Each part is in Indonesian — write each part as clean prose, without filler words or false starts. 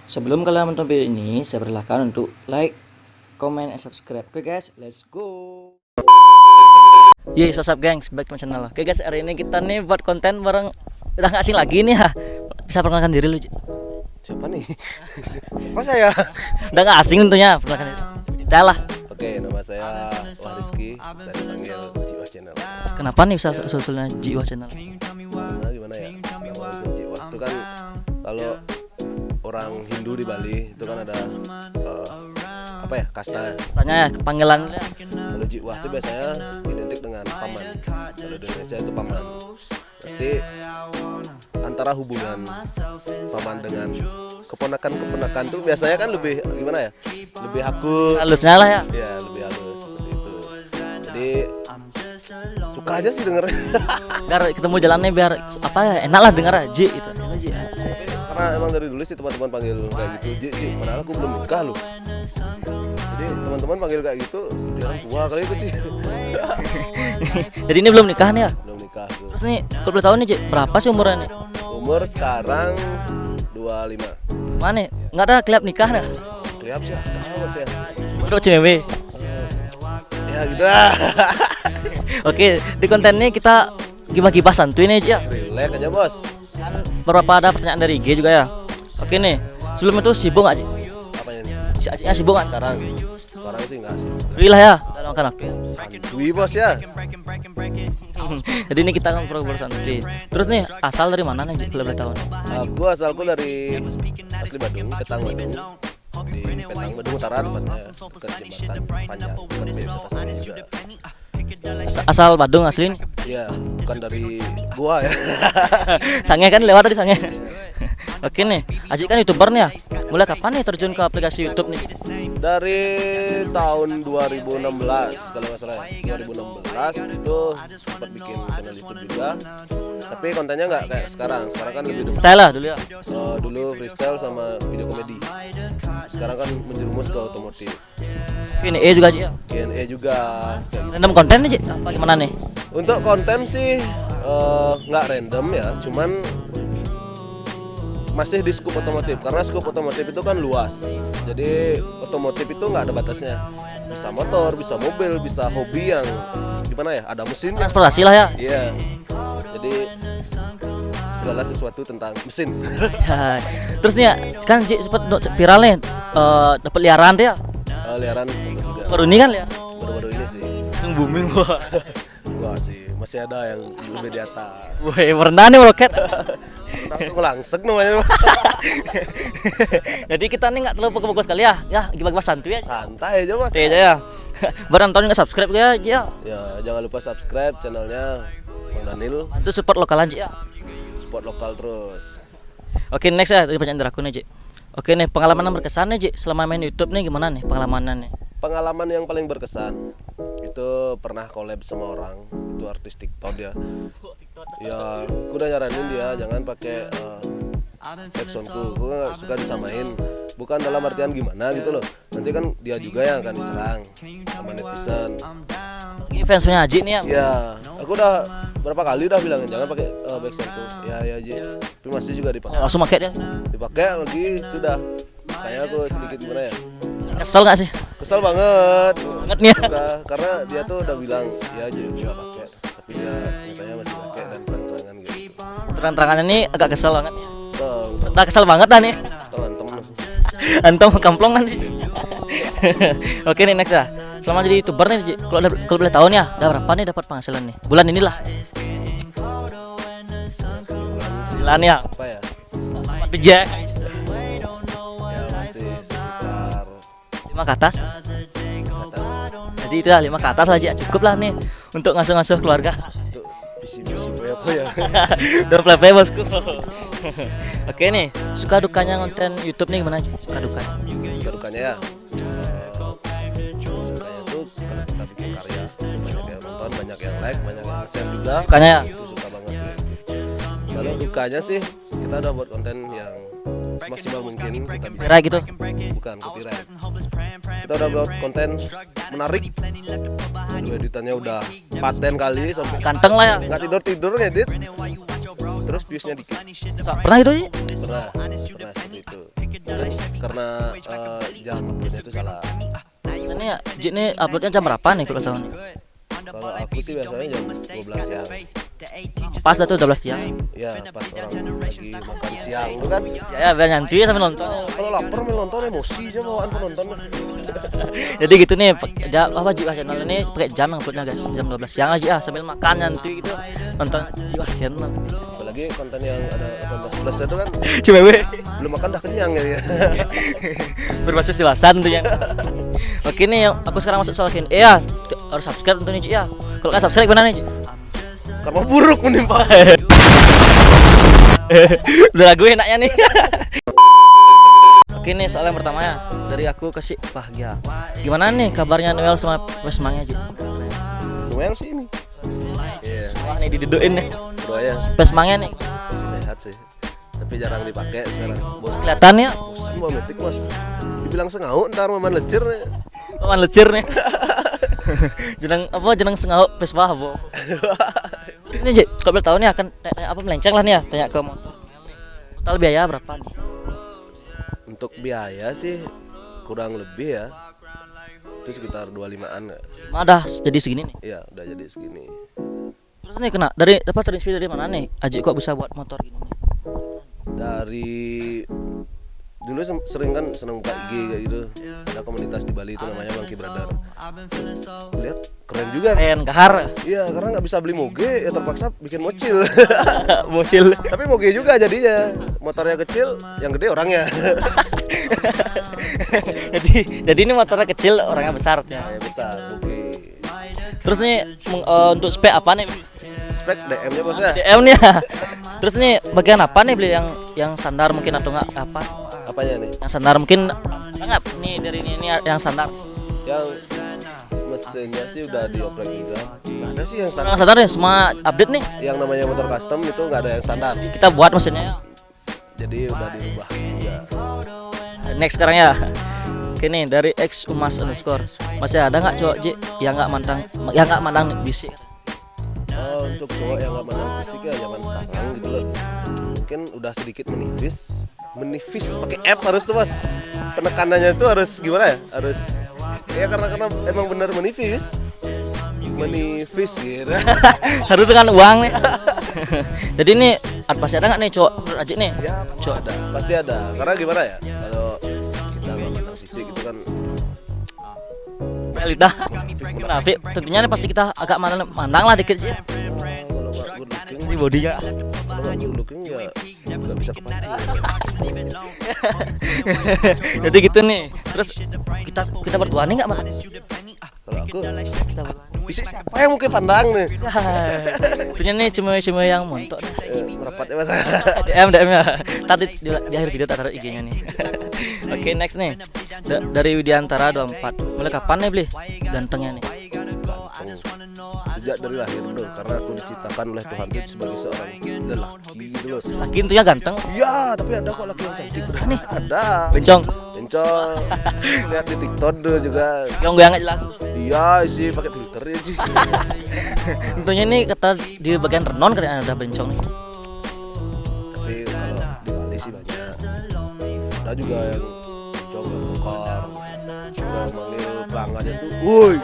Sebelum kalian menonton video ini, saya persilahkan untuk like, comment, and subscribe. Oke guys, let's go. Yeay, what's up gengs, back to my channel. Oke guys, hari ini kita nih buat konten bareng. Udah gak asing lagi nih ya. Bisa perkenalkan diri lu, Ji? Siapa nih? Siapa saya? Udah gak asing tentunya, perkenalkan diri. Kita lah. Oke, nama saya Wahrizky, bisa dipanggil Jiwa Channel. Kenapa nih bisa usulnya Jiwa Channel? Nah, gimana ya? Nama usul Jiwa itu kan kalau orang Hindu di Bali itu kan ada apa ya, kasta. Misalnya ya, panggilannya. Kalau Jiwa itu biasanya identik dengan paman. Kalau di Indonesia itu paman. Berarti antara hubungan paman dengan keponakan tuh biasanya kan lebih gimana ya? Lebih akur. Halusnya lah ya. Ya, lebih halus seperti itu. Jadi suka aja sih dengernya. Biar ketemu jalannya biar apa ya, enak lah denger Ji gitu. Ji, asik. Karena emang dari dulu sih teman-teman panggil kayak gitu, Ji, padahal aku belum nikah loh. Jadi teman-teman panggil kayak gitu, dia orang tua kali itu, Ci. Jadi ini belum nikah nih ya? Belum nikah tuh. Terus nih, kalau boleh tahu nih Ji, berapa sih umurnya nih? Umur sekarang 25. Mana nih? Nggak ada kelihatan nikah nih? Kelihatan sih, tahu sih ya. Terus cewek. Ya gitu lah. Oke, di konten ini kita gibah-gibah santuy nih Ji ya. Relax aja, Bos. Beberapa ada pertanyaan dari IG juga ya. Oke nih, sebelum itu sibuk nggak Ji? Apanya nih? Si Ajinya sibuk nggak? Sekarang sih enggak sih. Free lah ya, dalam kan waktu ya. Santuy, Bos ya. Jadi ini kita kan ngobrol santuy. Terus nih, asal dari mana nih Ji? Kalau boleh tahu nih. Asalku dari asli Badung, Petang Badung. Di Petang Badung Utara tepatnya, dekat jembatan panjang, dekat wisata sana juga. Asal Badung asli nih. Iya, bukan dari gua ya. Sange kan lewat tadi Sange. Oke nih, Aji kan YouTuber nih ya. Mulai kapan nih terjun ke aplikasi YouTube nih? Dari tahun 2016 kalau nggak salah ya. 2016 itu sempat bikin channel YouTube juga. Tapi kontennya nggak kayak sekarang. Sekarang kan lebih Style lah dulu ya. dulu freestyle sama video komedi. Sekarang kan menjerumus ke otomotif. Ini juga Ji ya. Q&A juga. Random konten nih Ji. Apa gimana nih? Untuk konten sih nggak random ya, cuman masih di skup otomotif karena skup otomotif itu kan luas. Jadi otomotif itu nggak ada batasnya. Bisa motor, bisa mobil, bisa hobi yang gimana ya? Ada mesinnya. Transportasi lah ya. Iya. Jadi segala sesuatu tentang mesin. Ya. Terus nih ya, kan Ji sempat viral nih dapat liaran deh ya. Liaran sempet juga. Baru ini kan liaran. Baru-baru ini sih. Langsung booming wah. Wah sih, masih ada yang lebih di atas. Woi, pernah nih meroket. Aku langsek namanya. Jadi kita nih nggak terlalu fokus sekali ya. Ya, gimana santuy ya. Santai aja, Mas. Santuy aja ya. Baru nonton nggak subscribe ya Ji ya. Ya, jangan lupa subscribe channelnya Bang Daniel. Bantu support lokal Ji ya. Support lokal terus. Oke, next ya dari pertanyaan dari aku nih Ji. Oke nih, pengalaman yang berkesan nih Ji selama main YouTube nih gimana nih pengalamannya nih? Pengalaman yang paling berkesan itu pernah collab sama orang, itu artis TikTok dia. Ya, aku udah nyaranin dia jangan pakai backsoundku, aku nggak suka disamain. Bukan dalam artian gimana gitu loh. Nanti kan dia juga yang akan diserang sama netizen. Ini fansnya Aji nih ya. Ya, aku udah berapa kali udah bilangin jangan pakai backsoundku. Ya Ji, tapi masih juga dipakai. Langsung pakai dia. Dipakai lagi itu udah. Kayaknya aku sedikit gimana ya? Kesel nggak sih? Kesel banget. Banget nih ya. Karena dia tuh udah bilang ya aja nggak pakai, tapi dia katanya masih pakai dan terang-terangan gitu. Terang-terangannya nih agak kesel banget nih. So, Udah kesel banget dah nih. teman-teman Antum kamplong kan sih. Oke nih next ya. Selama jadi YouTuber nih Ji, kalau boleh tahu nih ya, udah berapa nih dapat penghasilan nih? Bulan inilah. Bulan ya. apa ya? Bijak. Ya masih sekitar 5 ke atas. atas Jadi itu lah 5 ke atas aja cukup lah nih untuk ngasuh-ngasuh keluarga. untuk bisi-bisi apa ya? Udah play bosku. Oke nih, suka dukanya konten YouTube nih gimana aja? Suka dukanya. Suka dukanya ya. Sukanya tuh kalau kita bikin karya banyak yang nonton, banyak yang like, banyak yang share juga. Sukanya ya? Itu suka banget tuh. Kalau dukanya sih kita udah buat konten yang semaksimal mungkin kita bisa. Kira gitu. Bukan ketirai. Kita udah buat konten menarik. Aduh, editannya udah paten kali sampai Ganteng lah ya. nggak tidur ngedit. terus viewsnya dikit. Pernah itu Ji? Pernah seperti itu. Terus karena jam uploadnya itu salah. Ini ya Ji nih uploadnya jam berapa nih kalau tahu nih? Kalau aku sih biasanya jam 12 siang. Pas itu 12 siang. Ya pas orang lagi makan siang itu kan. Ya biar nyantai sambil nonton. Kalau lapar mau nonton emosi aja bawaan penonton. Jadi gitu nih, apa Jiwa Channel ini pakai jam yang uploadnya guys, jam 12 siang aja sambil makan nyantai gitu nonton Jiwa Channel. Apalagi konten yang ada 18+ itu kan Cewek belum makan udah kenyang ya. berbasis dewasa tentunya. Oke nih, aku sekarang masuk soal ini. Ya, harus subscribe tentunya Ci ya. Kalau nggak subscribe gimana nih Ci? Karma buruk menimpa. Udah lagu enaknya nih. Oke nih soal yang pertama ya dari aku kasih bahagia. Gimana nih kabarnya Noel sama Pesmangnya Ci? Lumayan sih ini. Iya. Wah nih diduduin nih. Doanya Pesmangnya nih. masih sehat sih. Tapi jarang dipakai sekarang. Bos. Kelihatannya Bosan bawa metik bos. Dibilang sengau ntar maman lecir nih. paman lecir nih. jenang sengau Vespa bo. Terus nih Ji, kalau boleh tahu nih akan apa melenceng lah nih ya, tanya ke motor. Total biaya berapa nih? Untuk biaya sih kurang lebih ya. Itu sekitar 25-an ya. Ada jadi segini nih. Iya, udah jadi segini. Terus nih kena dari apa terinspirasi dari mana nih? Aji kok bisa buat motor gini nih? Dari dulu sering kan seneng buka IG kayak gitu. Ada komunitas di Bali itu namanya Monkey Brother. Lihat keren juga. Keren kahar. Iya, karena nggak bisa beli moge ya terpaksa bikin mocil. Bocil. Tapi moge juga jadinya. Motornya kecil, yang gede orangnya. jadi ini motornya kecil, orangnya besar ya. Kayak besar moge. Terus nih untuk spek apa nih? Spek DM-nya bosnya. DM nih ya. Terus nih bagian apa nih beli yang standar mungkin atau enggak apa? Apanya nih? Yang standar mungkin ada nggak nih dari ini yang standar? Yang mesinnya sih udah dioprek juga. Nggak ada sih yang Yang standar. standar ya semua update nih. Yang namanya motor custom itu nggak ada yang standar. Kita buat mesinnya. Jadi udah dirubah juga. Next sekarang ya. Oke nih dari X Umas underscore. Masih ada nggak cowok Ji yang nggak mandang bisik? Oh, untuk cowok yang nggak mandang fisik ya zaman sekarang gitu loh. Mungkin udah sedikit menipis pakai app harus tuh bos. Penekanannya itu harus gimana ya? Harus ya karena emang benar menipis gitu. Harus dengan uang nih. Jadi ini pasti ada nggak nih cowok menurut Aji nih? Ya cowok ada, pasti ada. Karena gimana ya? Kalau kita nggak mandang fisik itu kan Melita. Munafik. Tentunya nih pasti kita agak mandang lah dikit Ji. kalau nggak good looking, Ini bodinya. kalau nggak good looking ya nggak bisa kepancing. Jadi gitu nih. Terus kita berdua nih nggak mandang? Kalau aku Kita berdua. fisik siapa yang mungkin pandang nih? Tentunya nih cuma yang montok. Merapat ya mas. DM ya. Tadi di akhir video tak taruh IG-nya nih. Oke, next nih. Dari Widiantara 24. Mulai kapan nih beli gantengnya nih? Sejak dari lahir bro, karena aku diciptakan oleh Tuhan itu sebagai seorang lelaki gitu loh. Laki tentunya ganteng. Iya, tapi ada kok laki yang cantik bro. Nih. Ada. Bencong. Bencong. Lihat di TikTok tuh juga. Yang gue nggak jelas. Iya sih, pakai filter ya sih. Tentunya nih kata di bagian renon kan ada bencong nih. Tapi kalau di Bali sih banyak. Ada juga yang coba bongkar, juga manggil pelanggannya tuh, woi,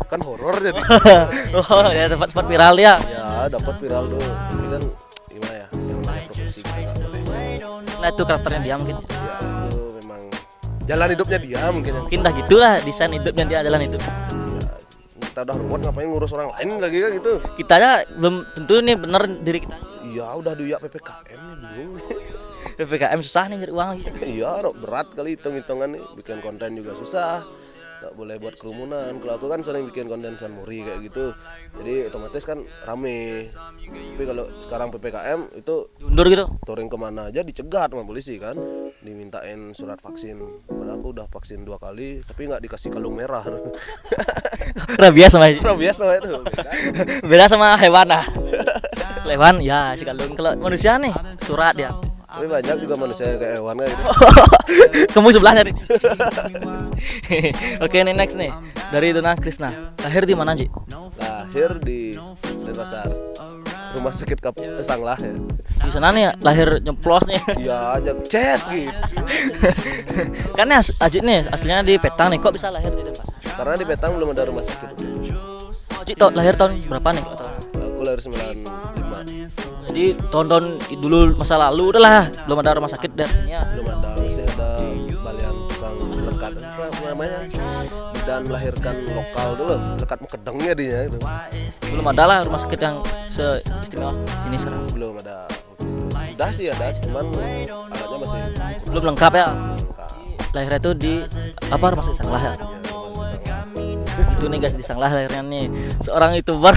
kan horor jadi. Oh ya tempat viral ya. Ya dapat viral tuh, tapi kan gimana ya, yang namanya profesi kita nggak boleh. Nah itu karakternya dia mungkin. Ya itu memang jalan hidupnya dia mungkin yang Mungkin dah gitulah desain hidupnya dia jalan hidup. ya, kita udah ruwet ngapain ngurus orang lain lagi kan gitu. Kita aja belum tentu nih bener diri kita. Iya udah duit PPKM nih bingung. PPKM susah nih nyari uang lagi. Iya berat kali hitung-hitungan nih, bikin konten juga susah. Nggak boleh buat kerumunan. Kalau aku kan sering bikin konten Sanmori kayak gitu, jadi otomatis kan rame. Tapi kalau sekarang PPKM itu Diundur gitu. touring kemana aja dicegat sama polisi kan, dimintain surat vaksin. Padahal aku udah vaksin 2 kali, tapi nggak dikasih kalung merah. Rabies sama Biasa itu. beda sama hewan lah. Hewan ya si kalung, kalau manusia nih surat dia. Tapi banyak juga manusia yang kayak hewan kayak gitu. Kamu sebelahnya nih. Oke nih next nih dari Dona Krisna. Lahir di mana Ji? Lahir di Denpasar. rumah sakit Sanglah ya. Di sana nih lahir nyemplos nih. Iya, aja ces gitu. Kan ya Ajit nih aslinya di Petang nih, kok bisa lahir di Denpasar? Karena di Petang belum ada rumah sakit. Ajit lahir tahun berapa nih kok tahun? Aku lahir 95. Jadi tahun-tahun dulu masa lalu udah lah belum ada rumah sakit dan ya. Belum ada, masih ada balian tukang rekat apa namanya? Dan melahirkan lokal dulu, dekat Mekedengnya dia gitu. Belum ada lah rumah sakit yang seistimewa sini sekarang. Belum ada. Udah sih ada, cuman alatnya masih Belum lengkap ya. lengkap. Lahirnya itu di apa rumah sakit Sanglah ya. Itu nih guys di Sanglah lahirnya nih seorang YouTuber.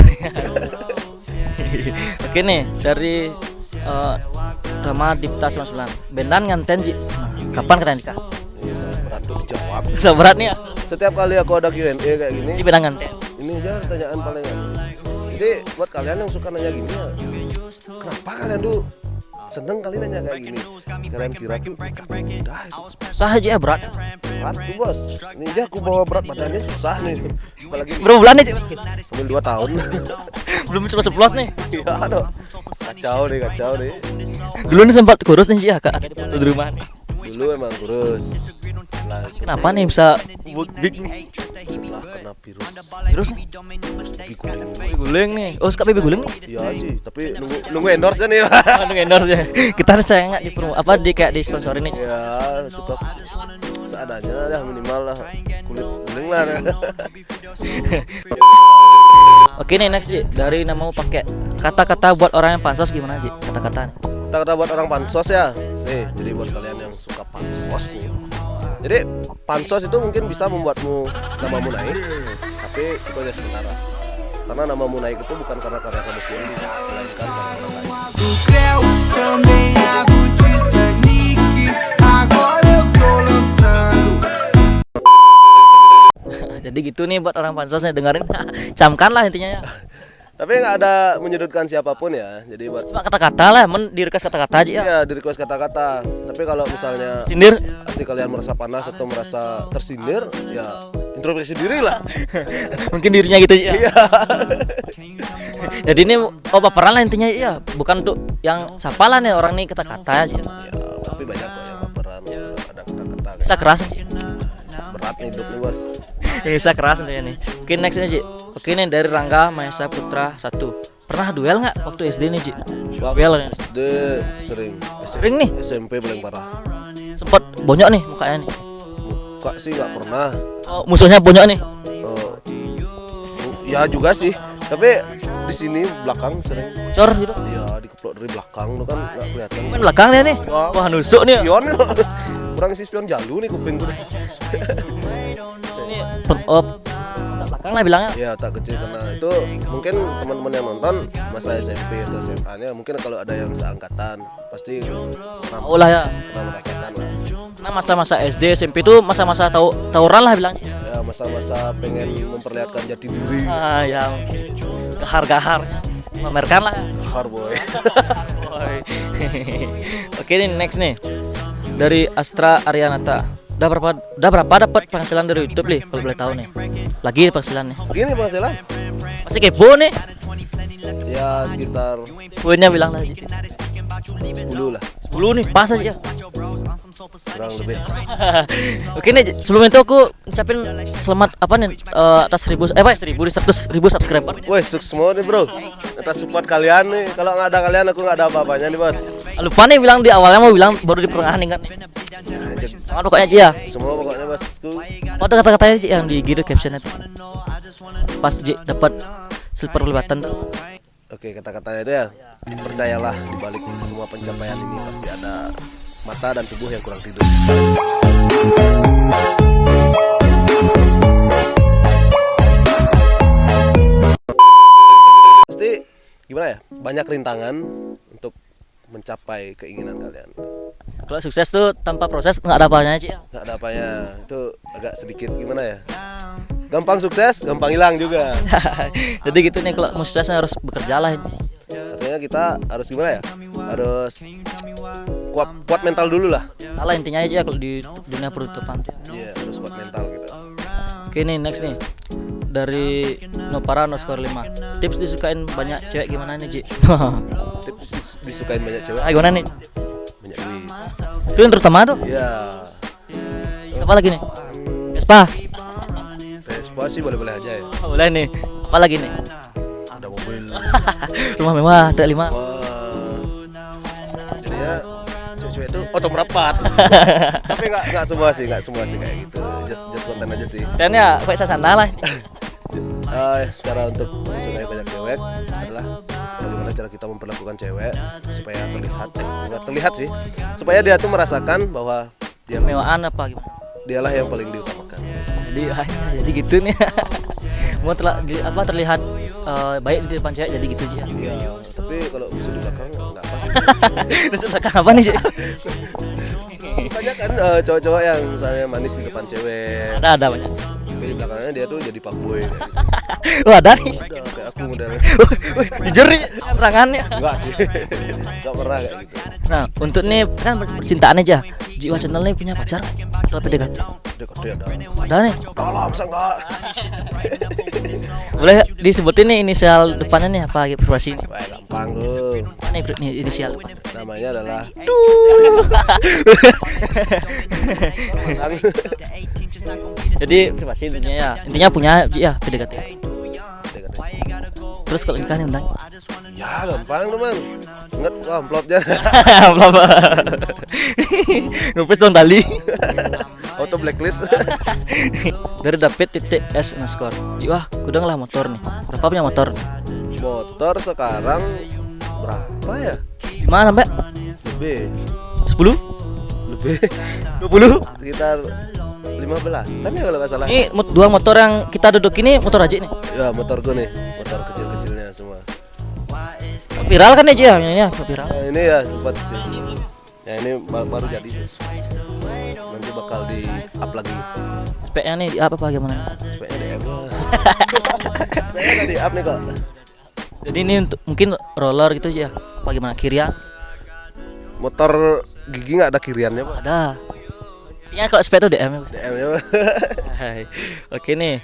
Oke nih dari drama Dipta 99 Bendan nganten Ji. Nah, kapan kalian nikah? Ini sangat berat untuk dijawab. Sangat berat nih ya. Setiap kali aku ada Q&A kayak gini, Si Bendan nganten. ini aja pertanyaan paling jadi buat kalian yang suka nanya gini ya, kenapa kalian tuh seneng kali nanya kayak gini? Kalian kira tuh mudah itu. Susah aja ya berat. Berat tuh bos. Ini aja aku bawa berat badannya susah nih. Apalagi Berapa bulan nih Ci? sambil 2 tahun. Belum cuma 11 nih. Iya aduh. Kacau nih. Dulu nih sempat kurus nih Ci ya Kak. Ada di foto di rumah nih. Dulu emang kurus. Lah, Kenapa nih bisa big nih? setelah kena virus Virus nih. pipi guling. Baby guling nih. Oh, suka baby guling nih. Iya Ci, tapi nunggu endorse nih. Aduh endorse ya. Kita harus sayang nggak di promo apa di kayak di sponsorin nih. Ya suka seadanya lah, minimal lah kulit guling lah. Oke nih next Ji, dari namamu pakai kata-kata buat orang yang pansos gimana Ji? Kata-kata nih. Kata-kata buat orang pansos ya. Nih, jadi buat kalian yang suka pansos nih. Jadi pansos itu mungkin bisa membuatmu namamu naik, tapi itu aja sementara. Karena namamu naik itu bukan karena karya kamu sendiri, melainkan karena orang lain. Do creu também hago Titanic. Agora eu tô lançando. Jadi gitu nih buat orang pansos nih dengerin. Camkan lah intinya ya. Tapi nggak ada menyudutkan siapapun ya. Jadi buat Cuma kata-kata lah, di request kata-kata aja ya. ya di request kata-kata. Tapi kalau misalnya Sindir. hati kalian merasa panas atau merasa tersindir, ya introspeksi diri lah. Mungkin dirinya gitu ya. Iya. Jadi ini baperan lah intinya ya, bukan untuk yang sapalan ya orang nih kata-kata aja. Ya, tapi banyak kok yang baperan, ada kata-kata kayak Bisa keras. berat nih hidup nih bos. Bisa keras intinya nih. Oke next nih Ji. Oke nih dari Rangga Mahesa Putra 1. Pernah duel nggak waktu SD nih Ji? Duel ya. Dia sering. Sering nih. SMP paling parah. Sempet bonyok nih mukanya nih. Muka sih nggak pernah. Oh, musuhnya bonyok nih. Oh, ya juga sih. Tapi di sini belakang sering. Cor gitu. Ya dikeplok dari belakang tuh kan nggak kelihatan. Main belakang dia nih. Wah nusuk nih. Spion nih. Kurang isi spion jalu nih kuping gue. Ini belakang lah bilangnya. Ya tak kecil karena itu mungkin teman-teman yang nonton masa SMP atau SMA-nya mungkin kalau ada yang seangkatan pasti pernah, Oh lah ya. pernah merasakan lah. Nah masa-masa SD SMP itu masa-masa tawuran lah bilangnya. Ya masa-masa pengen memperlihatkan jati diri. Ah yang gahar-gahar memamerkan lah. Hard boy. Oke nih next nih dari Astra Arianata. Udah berapa dapat penghasilan dari YouTube nih kalau boleh tahu nih? Lagi penghasilan nih. Gini penghasilan Masih kepo nih. ya sekitar Poinnya bilang lah sih. 10 lah 10 nih pas aja. kurang lebih. Oke nih sebelum itu aku ucapin selamat apa nih atas 100.000 subscriber. Woi sukses semua nih bro atas support kalian nih. Kalau nggak ada kalian aku nggak ada apa-apanya nih bos. Lupa nih bilang di awalnya mau bilang baru di pertengahan nih kan. Sama pokoknya aja ya. Semua pokoknya bosku. Ada kata-katanya Ji, yang di gitu captionnya tuh. Pas Ji dapat silver pelibatan tuh. Oke kata-katanya itu ya percayalah di balik semua pencapaian ini pasti ada mata dan tubuh yang kurang tidur. Pasti gimana ya banyak rintangan untuk mencapai keinginan kalian. Kalau sukses tuh tanpa proses nggak ada apanya Ji. Nggak ada apanya itu agak sedikit gimana ya gampang sukses gampang hilang juga. Jadi gitu nih kalau mau suksesnya harus bekerja lah ini. Artinya kita harus gimana ya harus kuat mental dulu lah. Salah intinya aja kalau di dunia penutupan. Iya harus kuat mental gitu. Oke nih next nih dari Nopara underscore 5. Tips disukain banyak cewek gimana nih Ji? Tips disukain banyak cewek, Gimana nih? banyak duit. Itu yang terutama tuh. Iya. Siapa lagi nih? Vespa. Vespa sih boleh-boleh aja ya. Oh, boleh nih. Apa lagi nih? Ada mobil. Rumah mewah, tak 5. Wah. Jadinya cewek-cewek itu otot merapat. Tapi nggak semua sih kayak gitu. Just konten aja sih. Dan ya, kayak sasana lah. Cara untuk disukai banyak cewek adalah bagaimana cara kita memperlakukan cewek supaya nggak terlihat sih, supaya dia tuh merasakan bahwa Mewaan apa gimana? dialah yang paling diutamakan. Jadi gitu nih. Mau terlihat baik di depan cewek jadi gitu aja. Iya, tapi kalau bisa di belakang nggak pas. Terus belakang apa nih sih? Banyak kan cowok-cowok yang misalnya manis di depan cewek, Ada banyak. tapi di belakangnya dia tuh jadi fuckboy. Wah, ada nih. Udah kayak aku modelnya. Jujur nih terangannya. Enggak sih, nggak pernah kayak gitu. Nah, untuk nih kan percintaan aja. Jiwa channel nih punya pacar atau PDKT? Dia ada. Ada nih. Tolong, masa enggak? Boleh disebutin nih inisial depannya nih apa informasi ini? Wah, gampang tuh. Apa nih inisial? Namanya adalah Jadi privasi intinya ya. Intinya punya ya PDKT. Terus kalau nikah nih undang. Ya gampang teman. Ingat amplopnya. Apa? Ngepres dong tali. Auto blacklist. Dari David.s underscore. Wah, kudang lah motor nih. Berapa punya motor? Motor sekarang berapa ya? 5 sampai Lebih 10? Lebih 20? sekitar 15-an ya kalau nggak salah. Ini dua motor yang kita duduk ini motor Haji nih. Ya motorku nih, motor kecil-kecilnya semua. Viral kan ya Ji ya? Ini ya viral. Nah, ini ya sempat sih. Ya ini baru jadi sih. Nanti bakal di up lagi. Speknya nih apa gimana? Speknya DM lah. Speknya nggak di up nih kok. Jadi ini untuk mungkin roller gitu aja. Apa gimana kirian? Motor gigi nggak ada kiriannya pak. Ada. Intinya kalau spek itu DM ya. Bos. DM nya pak. Hai. Oke nih.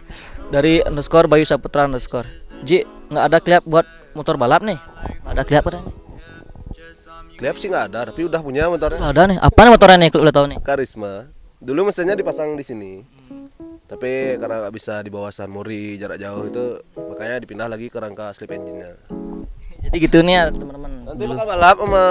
Dari underscore Bayu Saputra underscore. Ji, nggak ada klip buat motor balap nih? Nggak ada klip ada nih? Klip sih nggak ada, tapi udah punya motornya. Nggak ada nih. Apa nih motornya nih kalau udah tahu nih? Karisma. Dulu mesinnya dipasang di sini. Tapi karena nggak bisa di bawah San Mori jarak jauh itu, makanya dipindah lagi ke rangka slip engine-nya. Jadi gitu nih ya teman-teman. Nanti bakal balap sama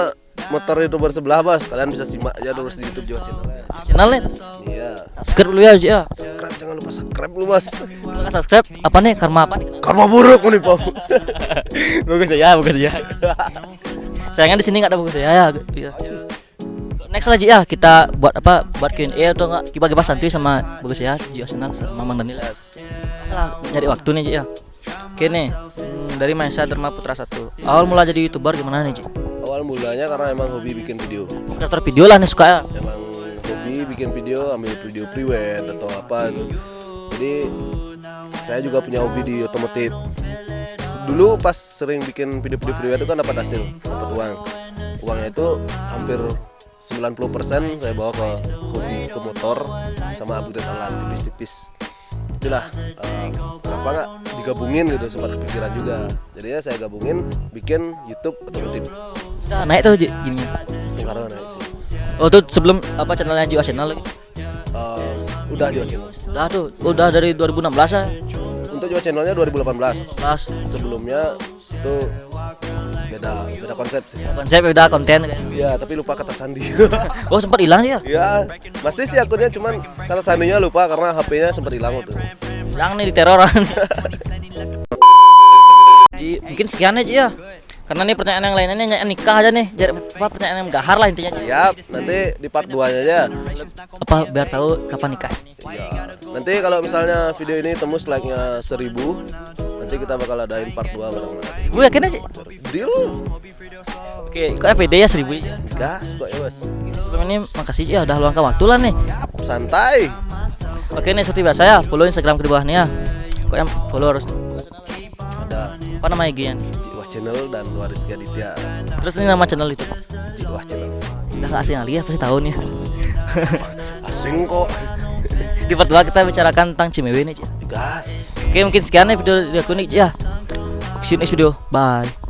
motor YouTuber sebelah bos. Kalian bisa simak aja terus di YouTube Jiwa Channel-nya. Channelnya Iya. subscribe dulu ya Ji ya. Subscribe, jangan lupa subscribe lu bos. Kalau nggak subscribe apa nih karma apa nih? Karma buruk nih Pop. Bagus ya, bagus ya. Sayangnya di sini nggak ada bagus ya. Ya. Next lagi ya kita buat apa? Buat Q&A atau enggak kita santuy sama bagus ya Jiwa Senang sama Mang Daniel. Masalah nyari waktu nih Ji ya. Oke nih, dari Maisa Dharma Putra 1. Awal mula jadi YouTuber gimana nih Ji? Awal mulanya karena emang hobi bikin video. Kreator video lah nih suka ya. Emang hobi bikin video, ambil video prewed atau apa itu. Jadi saya juga punya hobi di otomotif. Dulu pas sering bikin video-video prewed itu kan dapat hasil, dapat uang. Uangnya itu hampir 90% saya bawa ke hobi ke motor sama upgrade alat tipis-tipis. Itulah kenapa nggak digabungin gitu, sempat kepikiran juga. Jadinya saya gabungin bikin YouTube otomotif. Udah naik tuh Ji gini. Sekarang naik sih. Oh tuh sebelum apa channelnya Jiwa Channel lagi. Udah Jiwa Channel. Udah tuh, udah dari 2016 ya. Untuk Jiwa Channelnya 2018. Pas Sebelumnya itu beda konsep sih. konsep udah konten kan. Iya, tapi lupa kata sandi. Oh sempat hilang ya. Ya, masih sih akunnya, cuman kata sandinya lupa karena HP-nya sempat hilang tuh. Hilang nih di teroran. Jadi mungkin sekian aja ya. Karena nih pertanyaan yang lainnya nikah aja nih. Jadi apa pertanyaan yang gahar lah intinya. Siap, nanti di part 2-nya aja. Apa biar tahu kapan nikah. Ya, nanti kalau misalnya video ini tembus like-nya 1000, nanti kita bakal adain part 2 bareng-bareng. Gue yakin aja. Deal. Oke, kok FVD ya 1000 aja. Gas, Pak ya, Bos. Sebelum ini makasih ya udah luangkan waktu lah nih. Santai. Oke nih seperti biasa ya, follow Instagram ke bawah nih ya. Kok yang follow harus Ada apa nama IG-nya nih? Jiwa Channel dan Wariski Aditya. Terus ini nama channel itu. Jiwa Channel. Udah gak asing kali ya pasti tahu nih. Asing kok. Di part 2 kita bicarakan tentang Cimewe nih, Ci. Gas. Oke, mungkin sekian ya video dari aku nih, ya. See you next video. Bye.